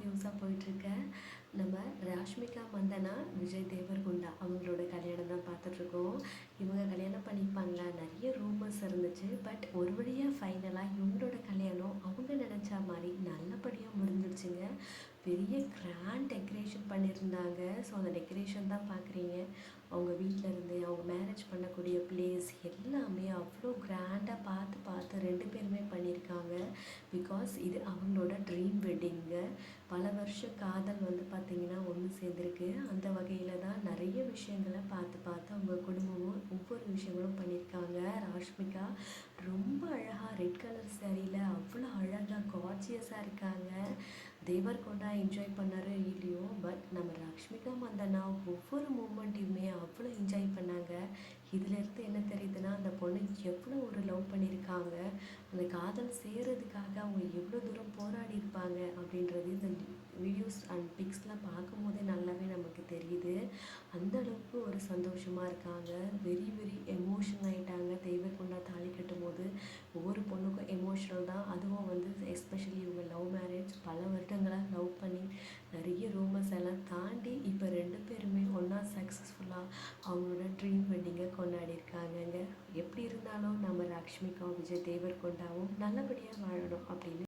வியூஸாக போயிட்டுருக்க நம்ம ராஷ்மிகா மந்தனா, விஜய் தேவர்கொண்டா அவங்களோட கல்யாணம் தான் பார்த்துட்ருக்கோம். இவங்க கல்யாணம் பண்ணிப்பாங்களா நிறைய ரூமர்ஸ் இருந்துச்சு. பட் ஒரு வழியாக ஃபைனலாக இவங்களோட கல்யாணம் அவங்க நினச்சா மாதிரி நல்லபடியாக முடிஞ்சிடுச்சுங்க. பெரிய கிராண்ட் டெக்கரேஷன் பண்ணியிருந்தாங்க. ஸோ அந்த டெக்கரேஷன் தான் பார்க்குறீங்க. அவங்க வீட்டில் இருந்து அவங்க மேரேஜ் பண்ணக்கூடிய பிளேஸ் எல்லாமே அவ்வளோ கிராண்டாக பார்த்து பார்த்து 2 பேருமே பண்ணியிருக்காங்க. பிகாஸ் இது அவங்களோட ட்ரீம் வெட்டிங்கு. பல வருஷ காதல் வந்து பார்த்திங்கன்னா ஒன்று சேர்ந்துருக்கு. அந்த வகையில் தான் நிறைய விஷயங்களை பார்த்து பார்த்து அவங்க குடும்பமும் ஒவ்வொரு விஷயங்களும் பண்ணியிருக்காங்க. ராஷ்மிகா ரொம்ப அழகாக ரெட் கலர் சாரியில் அவ்வளோ அழகாக கார்ஜியஸாக இருக்காங்க. தேவர்கொண்டா என்ஜாய் பண்ணாரோ இல்லையோ, பட் நம்ம ராஷ்மிகா மந்தனா ஒவ்வொரு மூமெண்ட்டையுமே அவ்வளோ என்ஜாய் பண்ணாங்க. இதிலேருந்து என்ன தெரியுதுன்னா, அந்த பொண்ணு எவ்வளோ ஒரு லவ் பண்ணியிருக்காங்க, அந்த காதல் செய்கிறதுக்காக அவங்க எவ்வளோ தூரம் போராடி இருப்பாங்க அப்படின்றது இந்த வீடியோஸ் அண்ட் பிக்ஸ்லாம் பார்க்கும்போதே நல்லாவே நமக்கு தெரியுது. அந்தளவுக்கு ஒரு சந்தோஷமாக இருக்காங்க. வெரி வெரி எமோஷனல் ஆகிட்டாங்க. தேவர்கொண்டா தாலி கட்டும்போது ஒவ்வொரு பொண்ணுக்கும் எமோஷ்னல் தான். அதுவும் வந்து எஸ்பெஷலி இவங்க லவ் மேரேஜ் பல வருடங்களாக லவ் பண்ணி நிறைய ரூமர்ஸ் எல்லாம் தாண்டி இப்போ 2 பேருமே ஒன்றா சக்ஸஸ்ஃபுல்லாக அவங்களோட ட்ரீம் வெட்டிங்கை கொண்டாடியிருக்காங்கங்க. எப்படி இருந்தாலும் நம்ம ராஷ்மிகாவும் விஜய் தேவர்கொண்டாவும் நல்லபடியாக வாழணும் அப்படின்னு